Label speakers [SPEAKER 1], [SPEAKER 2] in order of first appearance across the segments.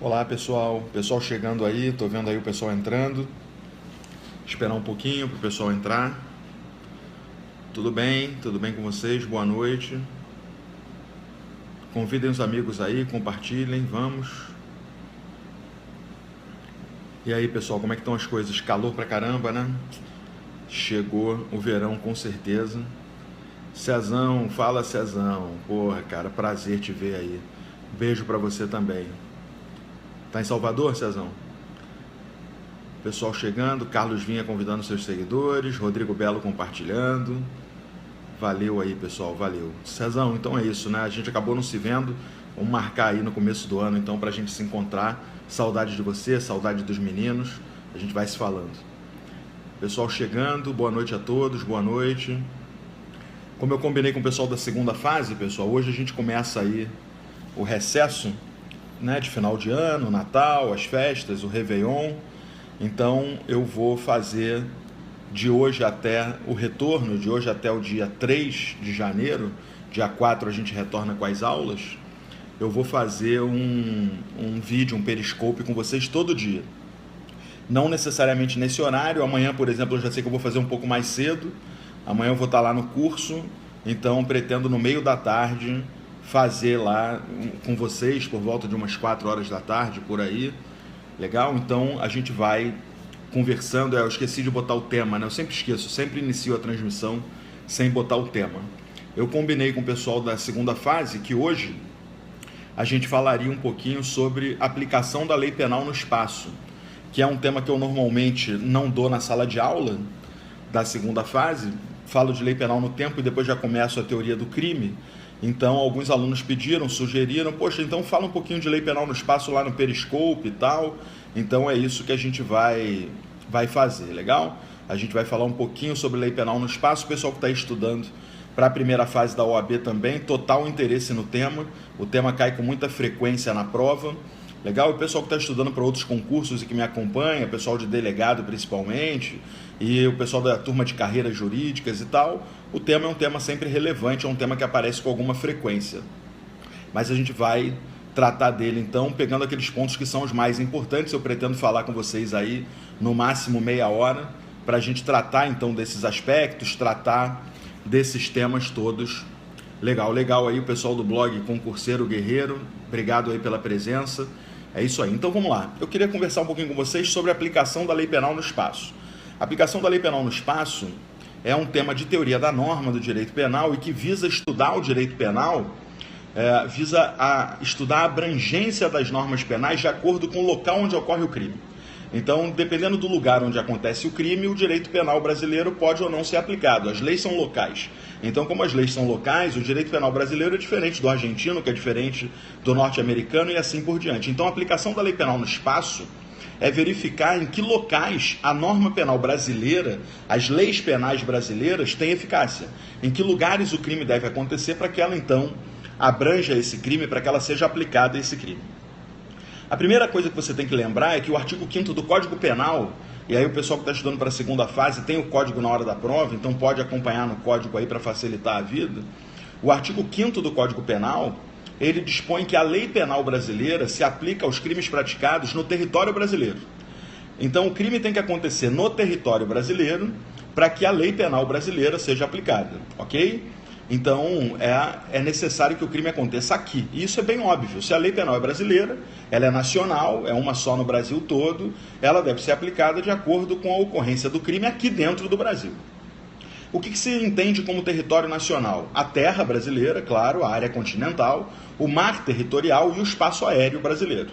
[SPEAKER 1] Olá pessoal, pessoal chegando aí, tô vendo aí o pessoal entrando. Esperar um pouquinho pro pessoal entrar. Tudo bem? Tudo bem com vocês? Boa noite. Convidem os amigos aí, compartilhem, vamos. E aí pessoal, como é que estão as coisas? Calor pra caramba, né? Chegou o verão com certeza. Cezão, fala Cezão. Porra, cara, prazer te ver aí. Beijo pra você também. Tá em Salvador, Cezão? Pessoal chegando, Carlos Vinha convidando seus seguidores, Rodrigo Belo compartilhando. Valeu aí, pessoal, valeu. Cezão, então é isso, né? A gente acabou não se vendo. Vamos marcar aí no começo do ano, então, pra gente se encontrar. Saudade de você, saudade dos meninos. A gente vai se falando. Pessoal chegando, boa noite a todos, boa noite. Como eu combinei com o pessoal da segunda fase, pessoal, hoje a gente começa aí o recesso, né, de final de ano, Natal, as festas, o Réveillon. Então eu vou fazer de hoje até o retorno, de hoje até o dia 3 de janeiro, dia 4 a gente retorna com as aulas, eu vou fazer um vídeo, um periscope com vocês todo dia. Não necessariamente nesse horário, amanhã, por exemplo, eu já sei que eu vou fazer um pouco mais cedo, amanhã eu vou estar lá no curso, então pretendo no meio da tarde fazer lá com vocês por volta de umas 4 horas da tarde, por aí. Legal? Então a gente vai conversando. Eu esqueci de botar o tema, né? Eu sempre esqueço, sempre inicio a transmissão sem botar o tema. Eu combinei com o pessoal da segunda fase que hoje a gente falaria um pouquinho sobre aplicação da lei penal no espaço, que é um tema que eu normalmente não dou na sala de aula da segunda fase. Falo de lei penal no tempo e depois já começo a teoria do crime. Então, alguns alunos pediram, sugeriram, poxa, então fala um pouquinho de lei penal no espaço lá no Periscope e tal. Então, é isso que a gente vai fazer, legal? A gente vai falar um pouquinho sobre lei penal no espaço. O pessoal que está estudando para a primeira fase da OAB também, total interesse no tema. O tema cai com muita frequência na prova. Legal? O pessoal que está estudando para outros concursos e que me acompanha, o pessoal de delegado principalmente, e o pessoal da turma de carreiras jurídicas e tal, o tema é um tema sempre relevante, é um tema que aparece com alguma frequência. Mas a gente vai tratar dele então, pegando aqueles pontos que são os mais importantes. Eu pretendo falar com vocês aí no máximo meia hora, para a gente tratar então desses aspectos, tratar desses temas todos. Legal, legal aí o pessoal do blog Concurseiro Guerreiro, obrigado aí pela presença. É isso aí, então vamos lá. Eu queria conversar um pouquinho com vocês sobre a aplicação da lei penal no espaço. A aplicação da lei penal no espaço é um tema de teoria da norma do direito penal e que visa estudar o direito penal, visa estudar a abrangência das normas penais de acordo com o local onde ocorre o crime. Então, dependendo do lugar onde acontece o crime, o direito penal brasileiro pode ou não ser aplicado. As leis são locais. Então, como as leis são locais, o direito penal brasileiro é diferente do argentino, que é diferente do norte-americano e assim por diante. Então, a aplicação da lei penal no espaço é verificar em que locais a norma penal brasileira, as leis penais brasileiras têm eficácia. Em que lugares o crime deve acontecer para que ela, então, abranja esse crime, para que ela seja aplicada a esse crime. A primeira coisa que você tem que lembrar é que o artigo 5º do Código Penal, e aí o pessoal que está estudando para a segunda fase tem o código na hora da prova, então pode acompanhar no código aí para facilitar a vida. O artigo 5º do Código Penal, ele dispõe que a lei penal brasileira se aplica aos crimes praticados no território brasileiro. Então o crime tem que acontecer no território brasileiro para que a lei penal brasileira seja aplicada, ok? Então, é necessário que o crime aconteça aqui. E isso é bem óbvio. Se a lei penal é brasileira, ela é nacional, é uma só no Brasil todo, ela deve ser aplicada de acordo com a ocorrência do crime aqui dentro do Brasil. O que se entende como território nacional? A terra brasileira, claro, a área continental, o mar territorial e o espaço aéreo brasileiro.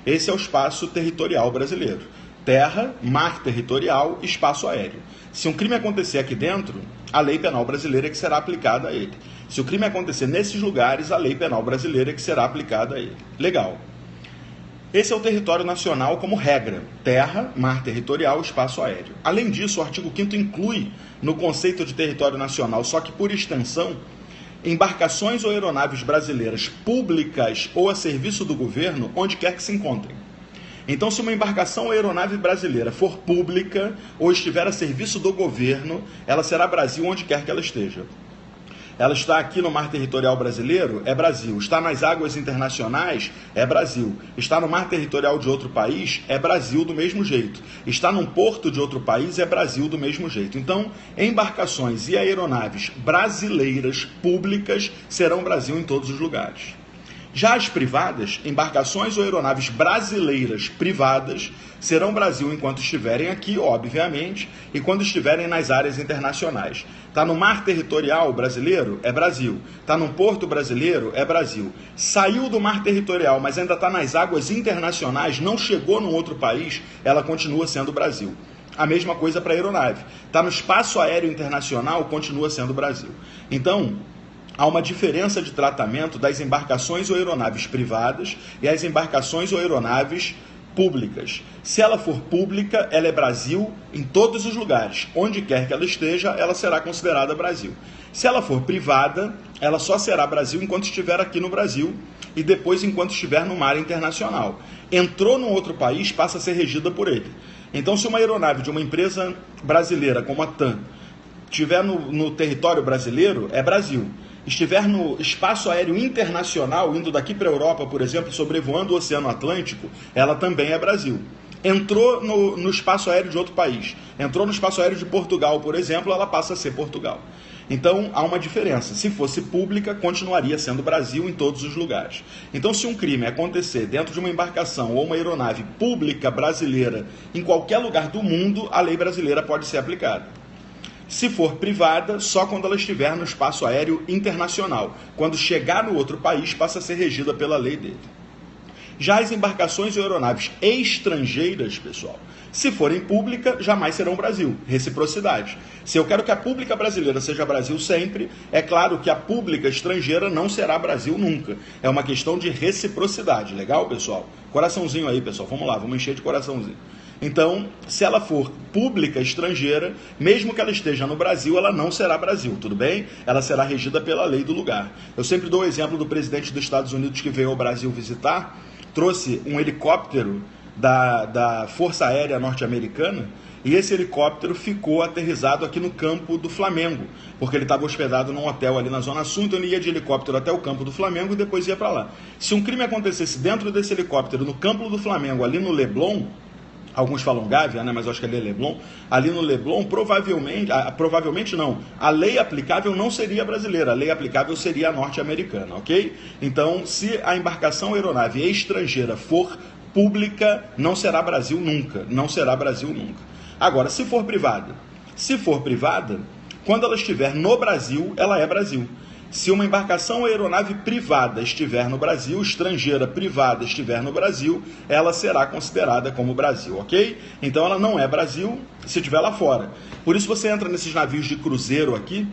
[SPEAKER 1] Esse é o espaço territorial brasileiro. Terra, mar territorial, espaço aéreo. Se um crime acontecer aqui dentro, a lei penal brasileira é que será aplicada a ele. Se o crime acontecer nesses lugares, a lei penal brasileira é que será aplicada a ele. Legal. Esse é o território nacional como regra: terra, mar territorial, espaço aéreo. Além disso, o artigo 5º inclui no conceito de território nacional, só que por extensão, embarcações ou aeronaves brasileiras públicas ou a serviço do governo, onde quer que se encontrem. Então, se uma embarcação ou aeronave brasileira for pública ou estiver a serviço do governo, ela será Brasil onde quer que ela esteja. Ela está aqui no mar territorial brasileiro? É Brasil. Está nas águas internacionais? É Brasil. Está no mar territorial de outro país? É Brasil do mesmo jeito. Está num porto de outro país? É Brasil do mesmo jeito. Então, embarcações e aeronaves brasileiras públicas serão Brasil em todos os lugares. Já as privadas, embarcações ou aeronaves brasileiras privadas, serão Brasil enquanto estiverem aqui, obviamente, e quando estiverem nas áreas internacionais. Está no mar territorial brasileiro? É Brasil. Está num porto brasileiro? É Brasil. Saiu do mar territorial, mas ainda está nas águas internacionais, não chegou num outro país, ela continua sendo Brasil. A mesma coisa para a aeronave. Está no espaço aéreo internacional, continua sendo Brasil. Então, há uma diferença de tratamento das embarcações ou aeronaves privadas e as embarcações ou aeronaves públicas. Se ela for pública, ela é Brasil em todos os lugares. Onde quer que ela esteja, ela será considerada Brasil. Se ela for privada, ela só será Brasil enquanto estiver aqui no Brasil e depois enquanto estiver no mar internacional. Entrou num outro país, passa a ser regida por ele. Então, se uma aeronave de uma empresa brasileira, como a TAM, estiver no território brasileiro, é Brasil. Estiver no espaço aéreo internacional, indo daqui para a Europa, por exemplo, sobrevoando o Oceano Atlântico, ela também é Brasil. Entrou no espaço aéreo de outro país, entrou no espaço aéreo de Portugal, por exemplo, ela passa a ser Portugal. Então, há uma diferença. Se fosse pública, continuaria sendo Brasil em todos os lugares. Então, se um crime acontecer dentro de uma embarcação ou uma aeronave pública brasileira em qualquer lugar do mundo, a lei brasileira pode ser aplicada. Se for privada, só quando ela estiver no espaço aéreo internacional. Quando chegar no outro país, passa a ser regida pela lei dele. Já as embarcações e aeronaves estrangeiras, pessoal, se forem pública, jamais serão Brasil. Reciprocidade. Se eu quero que a pública brasileira seja Brasil sempre, é claro que a pública estrangeira não será Brasil nunca. É uma questão de reciprocidade. Legal, pessoal? Coraçãozinho aí, pessoal. Vamos lá, vamos encher de coraçãozinho. Então, se ela for pública estrangeira, mesmo que ela esteja no Brasil, ela não será Brasil, tudo bem? Ela será regida pela lei do lugar. Eu sempre dou o exemplo do presidente dos Estados Unidos que veio ao Brasil visitar, trouxe um helicóptero da Força Aérea Norte-Americana, e esse helicóptero ficou aterrissado aqui no campo do Flamengo, porque ele estava hospedado num hotel ali na Zona Sul, então ele ia de helicóptero até o campo do Flamengo e depois ia para lá. Se um crime acontecesse dentro desse helicóptero, no campo do Flamengo, ali no Leblon, alguns falam Gávea, né, mas eu acho que ali é Leblon. Ali no Leblon, provavelmente não. A lei aplicável não seria brasileira, a lei aplicável seria a norte-americana, ok? Então, se a embarcação aeronave estrangeira for pública, não será Brasil nunca. Não será Brasil nunca. Agora, se for privada, quando ela estiver no Brasil, ela é Brasil. Se uma embarcação ou aeronave privada estiver no Brasil, estrangeira privada estiver no Brasil, ela será considerada como Brasil, ok? Então ela não é Brasil se estiver lá fora. Por isso você entra nesses navios de cruzeiro aqui,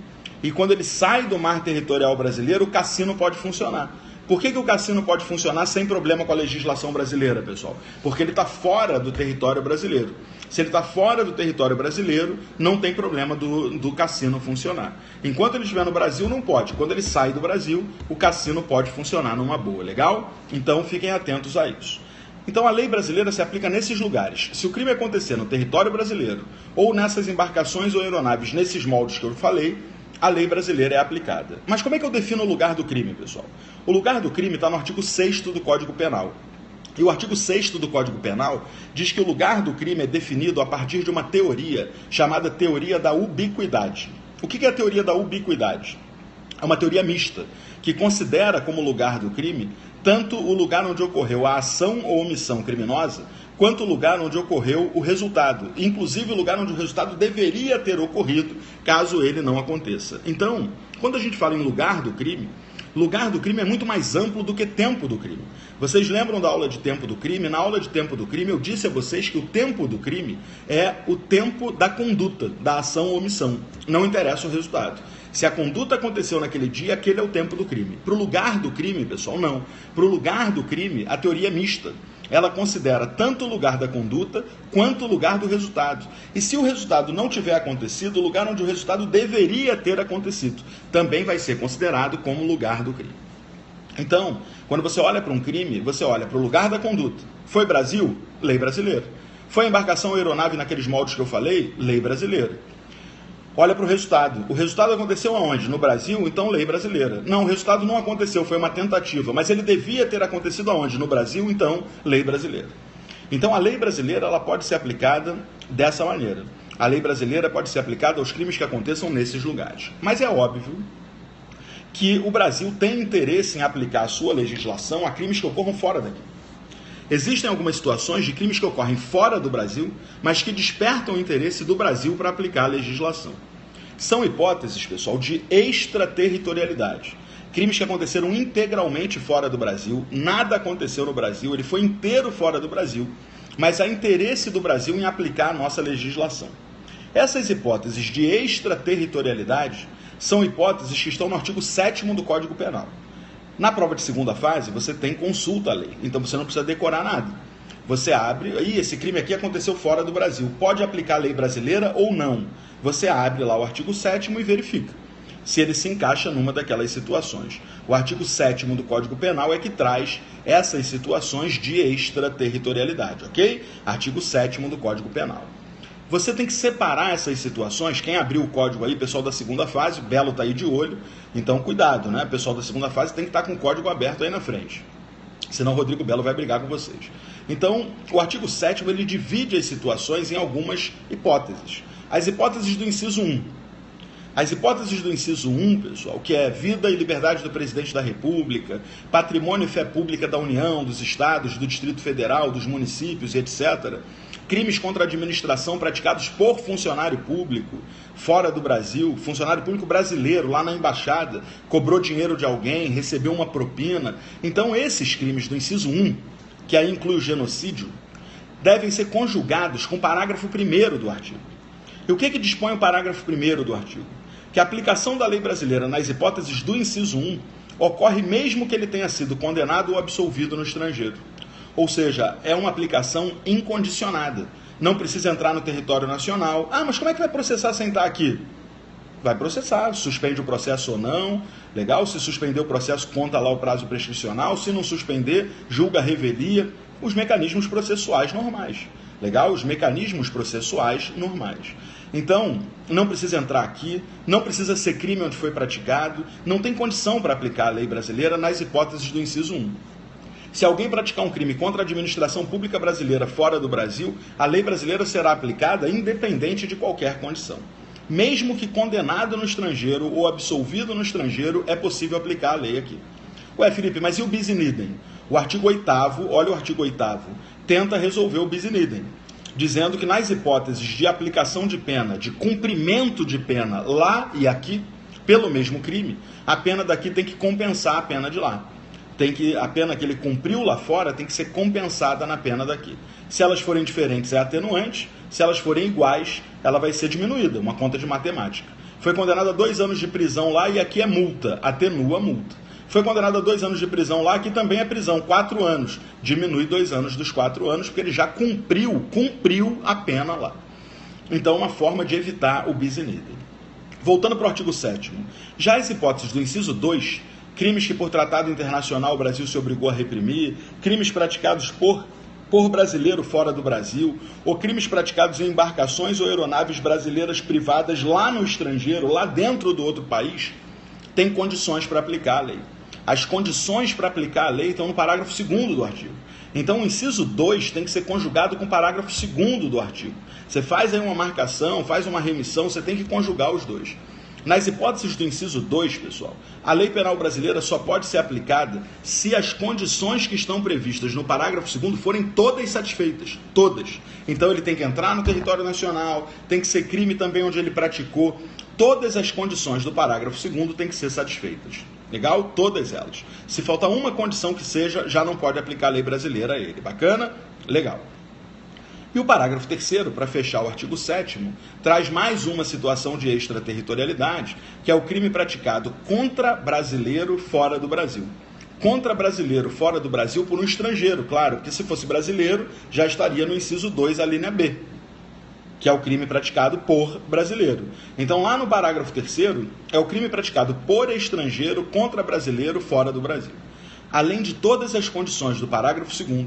[SPEAKER 1] e quando ele sai do mar territorial brasileiro, o cassino pode funcionar. Por que o cassino pode funcionar sem problema com a legislação brasileira, pessoal? Porque ele está fora do território brasileiro. Se ele está fora do território brasileiro, não tem problema do cassino funcionar. Enquanto ele estiver no Brasil, não pode. Quando ele sai do Brasil, o cassino pode funcionar numa boa, legal? Então, fiquem atentos a isso. Então, a lei brasileira se aplica nesses lugares. Se o crime acontecer no território brasileiro ou nessas embarcações ou aeronaves, nesses moldes que eu falei, a lei brasileira é aplicada. Mas como é que eu defino o lugar do crime, pessoal? O lugar do crime está no artigo 6º do Código Penal. E o artigo 6º do Código Penal diz que o lugar do crime é definido a partir de uma teoria chamada teoria da ubiquidade. O que é a teoria da ubiquidade? É uma teoria mista, que considera como lugar do crime tanto o lugar onde ocorreu a ação ou omissão criminosa, quanto o lugar onde ocorreu o resultado, inclusive o lugar onde o resultado deveria ter ocorrido, caso ele não aconteça. Então, quando a gente fala em lugar do crime é muito mais amplo do que tempo do crime. Vocês lembram da aula de tempo do crime? Na aula de tempo do crime, eu disse a vocês que o tempo do crime é o tempo da conduta, da ação ou omissão. Não interessa o resultado. Se a conduta aconteceu naquele dia, aquele é o tempo do crime. Para o lugar do crime, pessoal, não. Para o lugar do crime, a teoria é mista. Ela considera tanto o lugar da conduta quanto o lugar do resultado. E se o resultado não tiver acontecido, o lugar onde o resultado deveria ter acontecido também vai ser considerado como lugar do crime. Então, quando você olha para um crime, você olha para o lugar da conduta. Foi Brasil? Lei brasileira. Foi embarcação ou aeronave naqueles moldes que eu falei? Lei brasileira. olha para o resultado. O resultado aconteceu aonde? No Brasil? Então lei brasileira. Não, o resultado não aconteceu, foi uma tentativa. Mas ele devia ter acontecido aonde? No Brasil? Então lei brasileira. Então a lei brasileira ela pode ser aplicada dessa maneira. A lei brasileira pode ser aplicada aos crimes que aconteçam nesses lugares. Mas é óbvio que o Brasil tem interesse em aplicar a sua legislação a crimes que ocorram fora daqui. Existem algumas situações de crimes que ocorrem fora do Brasil, mas que despertam o interesse do Brasil para aplicar a legislação. São hipóteses, pessoal, de extraterritorialidade. Crimes que aconteceram integralmente fora do Brasil, nada aconteceu no Brasil, ele foi inteiro fora do Brasil, mas há interesse do Brasil em aplicar a nossa legislação. Essas hipóteses de extraterritorialidade são hipóteses que estão no artigo 7º do Código Penal. Na prova de segunda fase, você tem consulta à lei, então você não precisa decorar nada. Você abre, esse crime aqui aconteceu fora do Brasil, pode aplicar a lei brasileira ou não? Você abre lá o artigo 7º e verifica se ele se encaixa numa daquelas situações. O artigo 7º do Código Penal é que traz essas situações de extraterritorialidade, ok? Artigo 7º do Código Penal. Você tem que separar essas situações. Quem abriu o código aí, pessoal da segunda fase, Belo está aí de olho, então cuidado, né? Pessoal da segunda fase tem que estar com o código aberto aí na frente, senão o Rodrigo Belo vai brigar com vocês. Então, o artigo 7º ele divide as situações em algumas hipóteses. As hipóteses do inciso 1. As hipóteses do inciso 1, pessoal, que é vida e liberdade do presidente da República, patrimônio e fé pública da União, dos estados, do Distrito Federal, dos municípios, etc., crimes contra a administração praticados por funcionário público fora do Brasil, funcionário público brasileiro lá na embaixada, cobrou dinheiro de alguém, recebeu uma propina. Então esses crimes do inciso 1, que aí inclui o genocídio, devem ser conjugados com o parágrafo 1º do artigo. E o que dispõe o parágrafo 1º do artigo? Que a aplicação da lei brasileira nas hipóteses do inciso 1 ocorre mesmo que ele tenha sido condenado ou absolvido no estrangeiro. Ou seja, é uma aplicação incondicionada. Não precisa entrar no território nacional. Ah, mas como é que vai processar sem estar aqui? Vai processar, suspende o processo ou não. Legal? Se suspender o processo, conta lá o prazo prescricional. Se não suspender, julga a revelia. Os mecanismos processuais normais. Legal? Os mecanismos processuais normais. Então, não precisa entrar aqui, não precisa ser crime onde foi praticado, não tem condição para aplicar a lei brasileira nas hipóteses do inciso 1. Se alguém praticar um crime contra a administração pública brasileira fora do Brasil, a lei brasileira será aplicada independente de qualquer condição. Mesmo que condenado no estrangeiro ou absolvido no estrangeiro, é possível aplicar a lei aqui. Ué, Felipe, mas e o bis in idem? O artigo 8º, olha o artigo 8º, tenta resolver o bis in idem, dizendo que nas hipóteses de aplicação de pena, de cumprimento de pena lá e aqui, pelo mesmo crime, a pena daqui tem que compensar a pena de lá. A pena que ele cumpriu lá fora tem que ser compensada na pena daqui. Se elas forem diferentes, é atenuante. Se elas forem iguais, ela vai ser diminuída, uma conta de matemática. Foi condenado a 2 anos de prisão lá e aqui é multa, atenua a multa. Foi condenado a 2 anos de prisão lá, aqui também é prisão, 4 anos. Diminui 2 anos dos 4 anos, porque ele já cumpriu a pena lá. Então, uma forma de evitar o bis in idem. Voltando para o artigo 7º. Já as hipóteses do inciso 2, crimes que por tratado internacional o Brasil se obrigou a reprimir, crimes praticados por brasileiro fora do Brasil, ou crimes praticados em embarcações ou aeronaves brasileiras privadas lá no estrangeiro, lá dentro do outro país, tem condições para aplicar a lei. As condições para aplicar a lei estão no parágrafo 2º do artigo. Então o inciso 2 tem que ser conjugado com o parágrafo 2º do artigo. Você faz aí uma marcação, faz uma remissão, você tem que conjugar os dois. Nas hipóteses do inciso 2, pessoal, a lei penal brasileira só pode ser aplicada se as condições que estão previstas no parágrafo 2º forem todas satisfeitas, todas. Então ele tem que entrar no território nacional, tem que ser crime também onde ele praticou. Todas as condições do parágrafo 2º têm que ser satisfeitas. Legal? Todas elas. Se faltar uma condição que seja, já não pode aplicar a lei brasileira a ele. Bacana? Legal. E o parágrafo 3º, para fechar o artigo 7º, traz mais uma situação de extraterritorialidade, que é o crime praticado contra brasileiro fora do Brasil. Contra brasileiro fora do Brasil por um estrangeiro, claro, porque se fosse brasileiro, já estaria no inciso 2, a linha B, que é o crime praticado por brasileiro. Então, lá no parágrafo 3º, é o crime praticado por estrangeiro contra brasileiro fora do Brasil. Além de todas as condições do parágrafo 2º,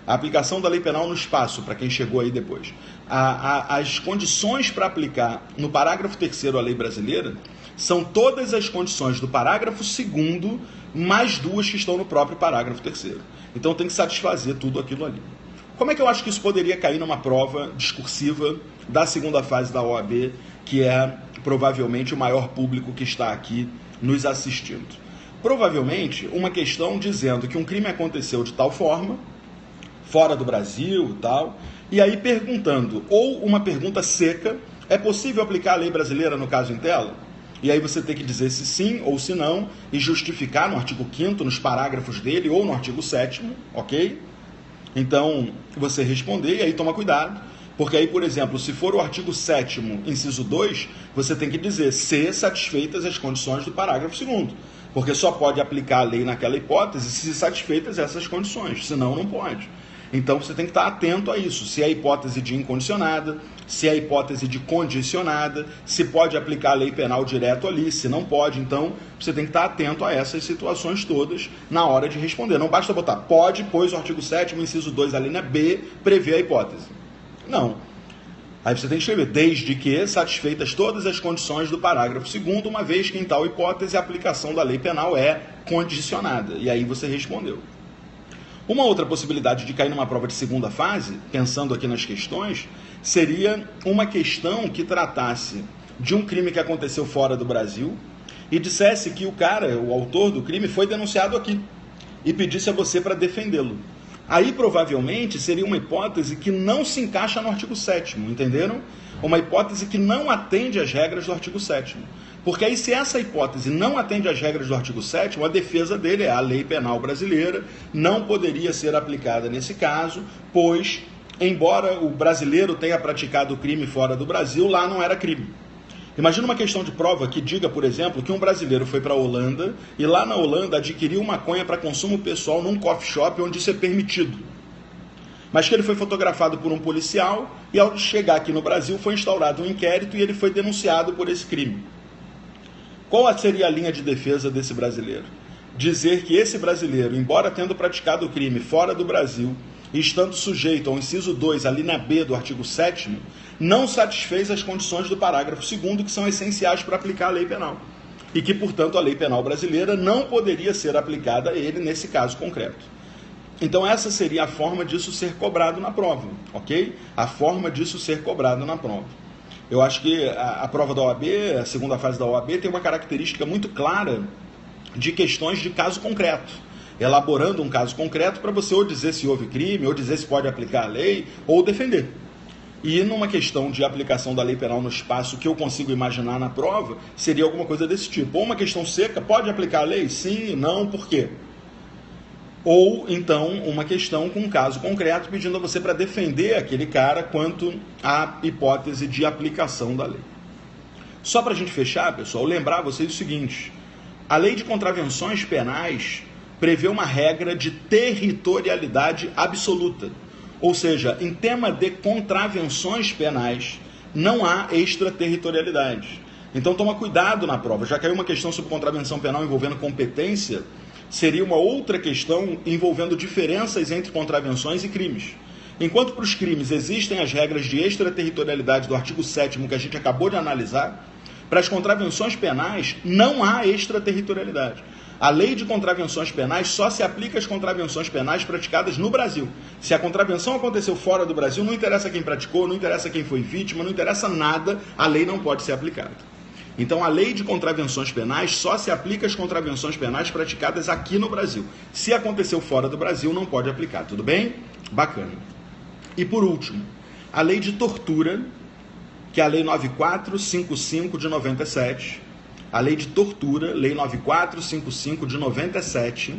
[SPEAKER 1] A aplicação da lei penal no espaço, para quem chegou aí depois. As condições para aplicar no parágrafo 3º a lei brasileira são todas as condições do parágrafo 2º, mais duas que estão no próprio parágrafo 3º. Então tem que satisfazer tudo aquilo ali. Como é que eu acho que isso poderia cair numa prova discursiva da segunda fase da OAB, que é provavelmente o maior público que está aqui nos assistindo? Provavelmente uma questão dizendo que um crime aconteceu de tal forma, fora do Brasil e tal, e aí perguntando, ou uma pergunta seca, é possível aplicar a lei brasileira no caso em tela? E aí você tem que dizer se sim ou se não, e justificar no artigo 5º, nos parágrafos dele, ou no artigo 7º, ok? Então, você responder, e aí toma cuidado, porque aí, por exemplo, se for o artigo 7º, inciso 2, você tem que dizer se satisfeitas as condições do parágrafo 2º, porque só pode aplicar a lei naquela hipótese se satisfeitas essas condições, senão não pode. Então você tem que estar atento a isso, se é a hipótese de incondicionada, se é a hipótese de condicionada, se pode aplicar a lei penal direto ali, se não pode. Então você tem que estar atento a essas situações todas na hora de responder. Não basta botar pode, pois o artigo 7º, inciso 2, a linha B, prevê a hipótese. Não. Aí você tem que escrever, desde que satisfeitas todas as condições do parágrafo 2º, uma vez que em tal hipótese a aplicação da lei penal é condicionada. E aí você respondeu. Uma outra possibilidade de cair numa prova de segunda fase, pensando aqui nas questões, seria uma questão que tratasse de um crime que aconteceu fora do Brasil e dissesse que o cara, o autor do crime, foi denunciado aqui e pedisse a você para defendê-lo. Aí provavelmente seria uma hipótese que não se encaixa no artigo 7º, entenderam? Uma hipótese que não atende às regras do artigo 7º. Porque aí, se essa hipótese não atende às regras do artigo 7º, a defesa dele é a lei penal brasileira, não poderia ser aplicada nesse caso, pois, embora o brasileiro tenha praticado o crime fora do Brasil, lá não era crime. Imagina uma questão de prova que diga, por exemplo, que um brasileiro foi para a Holanda e lá na Holanda adquiriu maconha para consumo pessoal num coffee shop onde isso é permitido. Mas que ele foi fotografado por um policial e ao chegar aqui no Brasil foi instaurado um inquérito e ele foi denunciado por esse crime. Qual seria a linha de defesa desse brasileiro? Dizer que esse brasileiro, embora tendo praticado o crime fora do Brasil e estando sujeito ao inciso 2, a linha B do artigo 7º, não satisfez as condições do parágrafo 2º, que são essenciais para aplicar a lei penal. E que, portanto, a lei penal brasileira não poderia ser aplicada a ele nesse caso concreto. Então essa seria a forma disso ser cobrado na prova, ok? A forma disso ser cobrado na prova. Eu acho que a prova da OAB, a segunda fase da OAB, tem uma característica muito clara de questões de caso concreto. Elaborando um caso concreto para você ou dizer se houve crime, ou dizer se pode aplicar a lei, ou defender. E numa questão de aplicação da lei penal no espaço que eu consigo imaginar na prova, seria alguma coisa desse tipo. Ou uma questão seca, pode aplicar a lei? Sim, não, por quê? Ou, então, uma questão com um caso concreto pedindo a você para defender aquele cara quanto à hipótese de aplicação da lei. Só para a gente fechar, pessoal, lembrar a vocês o seguinte: a lei de contravenções penais prevê uma regra de territorialidade absoluta. Ou seja, em tema de contravenções penais, não há extraterritorialidade. Então toma cuidado na prova. Já caiu uma questão sobre contravenção penal envolvendo competência, seria uma outra questão envolvendo diferenças entre contravenções e crimes. Enquanto para os crimes existem as regras de extraterritorialidade do artigo 7º que a gente acabou de analisar, para as contravenções penais não há extraterritorialidade. A lei de contravenções penais só se aplica às contravenções penais praticadas no Brasil. Se a contravenção aconteceu fora do Brasil, não interessa quem praticou, não interessa quem foi vítima, não interessa nada, a lei não pode ser aplicada. Então a lei de contravenções penais só se aplica às contravenções penais praticadas aqui no Brasil. Se aconteceu fora do Brasil, não pode aplicar, tudo bem? Bacana. E por último, a lei de tortura, que é a lei 9455 de 97, a lei de tortura, lei 9455 de 97,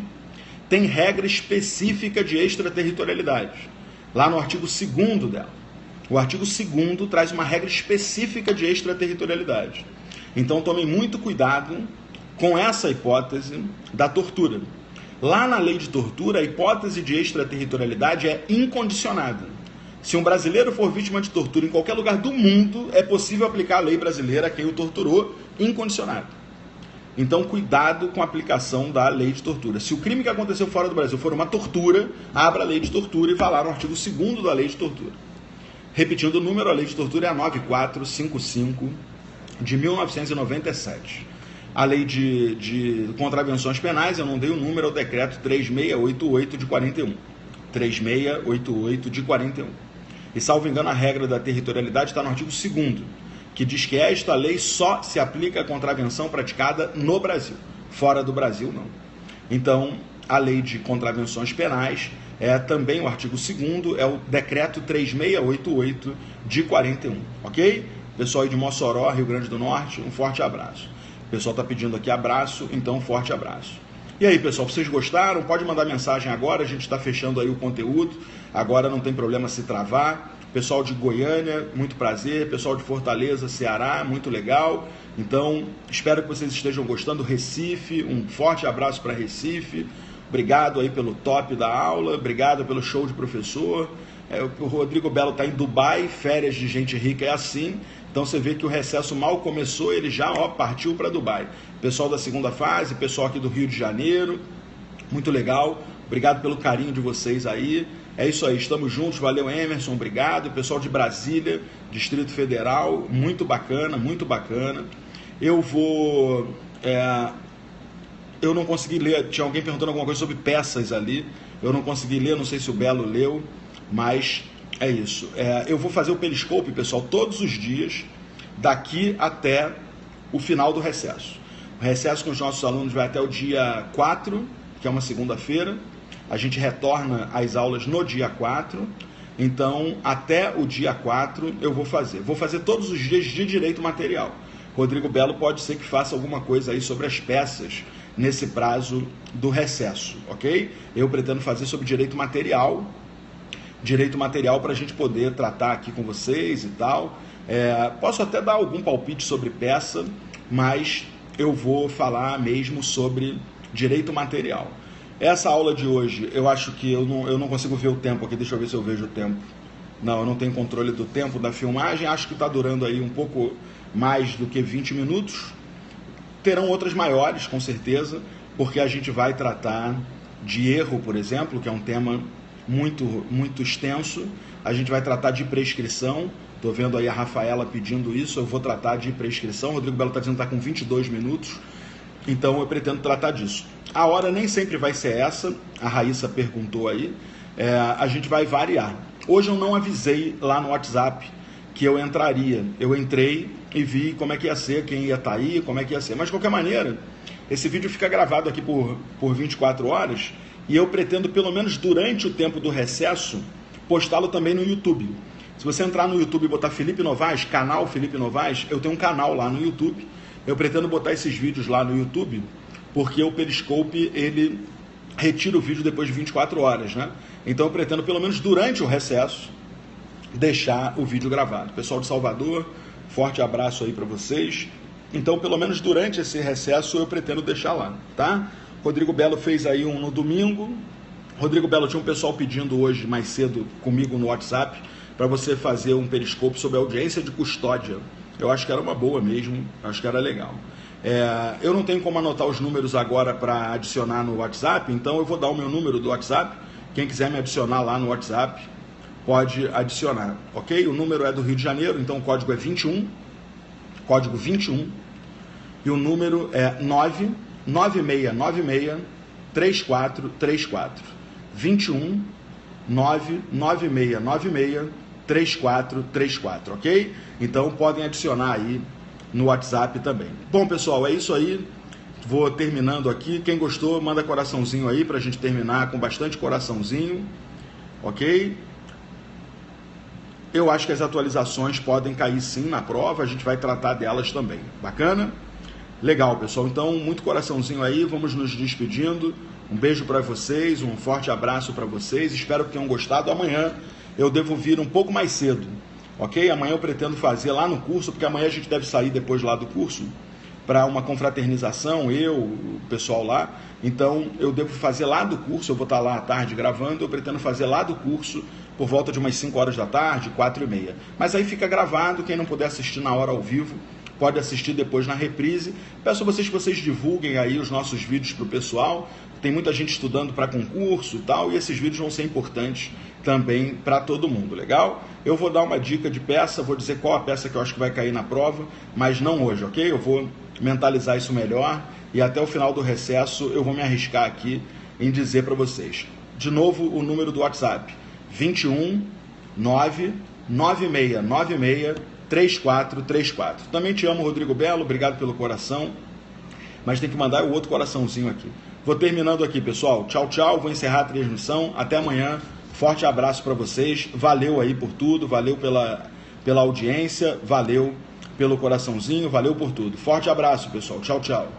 [SPEAKER 1] tem regra específica de extraterritorialidade, lá no artigo 2º dela. O artigo 2º traz uma regra específica de extraterritorialidade. Então tomem muito cuidado com essa hipótese da tortura. Lá na lei de tortura, a hipótese de extraterritorialidade é incondicionada. Se um brasileiro for vítima de tortura em qualquer lugar do mundo, é possível aplicar a lei brasileira a quem o torturou incondicionado. Então, cuidado com a aplicação da lei de tortura. Se o crime que aconteceu fora do Brasil for uma tortura, abra a lei de tortura e vá lá no artigo 2º da lei de tortura. Repetindo o número, a lei de tortura é a 9455 de 1997. A lei de contravenções penais, eu não dei o número, é o decreto 3688 de 41. 3688 de 41. E, salvo engano, a regra da territorialidade está no artigo 2º, que diz que esta lei só se aplica à contravenção praticada no Brasil. Fora do Brasil, não. Então, a lei de contravenções penais é também o artigo 2º, é o decreto 3688 de 41, ok? Pessoal aí de Mossoró, Rio Grande do Norte, um forte abraço. O pessoal está pedindo aqui abraço, então um forte abraço. E aí, pessoal, vocês gostaram? Pode mandar mensagem agora, a gente está fechando aí o conteúdo, agora não tem problema se travar. Pessoal de Goiânia, muito prazer. Pessoal de Fortaleza, Ceará, muito legal. Então, espero que vocês estejam gostando. Recife, um forte abraço para Recife. Obrigado aí pelo top da aula, obrigado pelo show de professor. O Rodrigo Belo está em Dubai, férias de gente rica é assim. Então você vê que o recesso mal começou, ele já partiu para Dubai. Pessoal da segunda fase, pessoal aqui do Rio de Janeiro, muito legal. Obrigado pelo carinho de vocês aí. É isso aí, estamos juntos, valeu Emerson, obrigado. Pessoal de Brasília, Distrito Federal, muito bacana, muito bacana. Eu não consegui ler, tinha alguém perguntando alguma coisa sobre peças ali, eu não consegui ler, não sei se o Belo leu, mas é isso. Eu vou fazer o Periscope, pessoal, todos os dias, daqui até o final do recesso. O recesso com os nossos alunos vai até o dia 4, que é uma segunda-feira. A gente retorna às aulas no dia 4, então até o dia 4 eu vou fazer. Vou fazer todos os dias de direito material. Rodrigo Belo pode ser que faça alguma coisa aí sobre as peças nesse prazo do recesso, ok? Eu pretendo fazer sobre direito material para a gente poder tratar aqui com vocês e tal. Posso até dar algum palpite sobre peça, mas eu vou falar mesmo sobre direito material. Essa aula de hoje, eu acho que eu não consigo ver o tempo aqui, deixa eu ver se eu vejo o tempo. Não, eu não tenho controle do tempo da filmagem, acho que está durando aí um pouco mais do que 20 minutos. Terão outras maiores, com certeza, porque a gente vai tratar de erro, por exemplo, que é um tema muito, muito extenso. A gente vai tratar de prescrição, estou vendo aí a Rafaela pedindo isso, eu vou tratar de prescrição. O Rodrigo Belo está dizendo que está com 22 minutos. Então eu pretendo tratar disso. A hora nem sempre vai ser essa, a Raíssa perguntou aí, a gente vai variar. Hoje eu não avisei lá no WhatsApp que eu entraria. Eu entrei e vi como é que ia ser, quem ia estar aí, como é que ia ser. Mas de qualquer maneira, esse vídeo fica gravado aqui por 24 horas e eu pretendo, pelo menos durante o tempo do recesso, postá-lo também no YouTube. Se você entrar no YouTube e botar Felipe Novaes, canal Felipe Novaes, eu tenho um canal lá no YouTube. Eu pretendo botar esses vídeos lá no YouTube, porque o Periscope, ele retira o vídeo depois de 24 horas, né? Então eu pretendo, pelo menos durante o recesso, deixar o vídeo gravado. Pessoal de Salvador, forte abraço aí para vocês. Então, pelo menos durante esse recesso, eu pretendo deixar lá, tá? Rodrigo Belo fez aí um no domingo. Rodrigo Belo, tinha um pessoal pedindo hoje, mais cedo, comigo no WhatsApp, para você fazer um Periscope sobre audiência de custódia. Eu acho que era uma boa mesmo, acho que era legal. Eu não tenho como anotar os números agora para adicionar no WhatsApp, então eu vou dar o meu número do WhatsApp. Quem quiser me adicionar lá no WhatsApp, pode adicionar, ok? O número é do Rio de Janeiro, então o código é 21, código 21, e o número é 99696-3434. 21 99696-3434, ok? Então podem adicionar aí no WhatsApp também. Bom, pessoal, é isso aí. Vou terminando aqui. Quem gostou, manda coraçãozinho aí pra gente terminar com bastante coraçãozinho, ok? Eu acho que as atualizações podem cair sim na prova, a gente vai tratar delas também. Bacana? Legal, pessoal. Então, muito coraçãozinho aí, vamos nos despedindo. Um beijo para vocês, um forte abraço para vocês. Espero que tenham gostado. Amanhã eu devo vir um pouco mais cedo, ok? Amanhã eu pretendo fazer lá no curso, porque amanhã a gente deve sair depois lá do curso para uma confraternização, o pessoal lá. Então, eu devo fazer lá do curso, eu vou estar lá à tarde gravando, eu pretendo fazer lá do curso por volta de umas 5 horas da tarde, 4h30. Mas aí fica gravado, quem não puder assistir na hora ao vivo, pode assistir depois na reprise. Peço a vocês que vocês divulguem aí os nossos vídeos para o pessoal. Tem muita gente estudando para concurso e tal, e esses vídeos vão ser importantes também para todo mundo, legal? Eu vou dar uma dica de peça, vou dizer qual a peça que eu acho que vai cair na prova, mas não hoje, ok? Eu vou mentalizar isso melhor e até o final do recesso eu vou me arriscar aqui em dizer para vocês. De novo, o número do WhatsApp, 21 99696 3434. Também te amo, Rodrigo Belo, obrigado pelo coração, mas tem que mandar o outro coraçãozinho aqui. Vou terminando aqui, pessoal. Tchau, tchau, vou encerrar a transmissão. Até amanhã. Forte abraço para vocês. Valeu aí por tudo, valeu pela audiência, valeu pelo coraçãozinho, valeu por tudo. Forte abraço, pessoal. Tchau, tchau.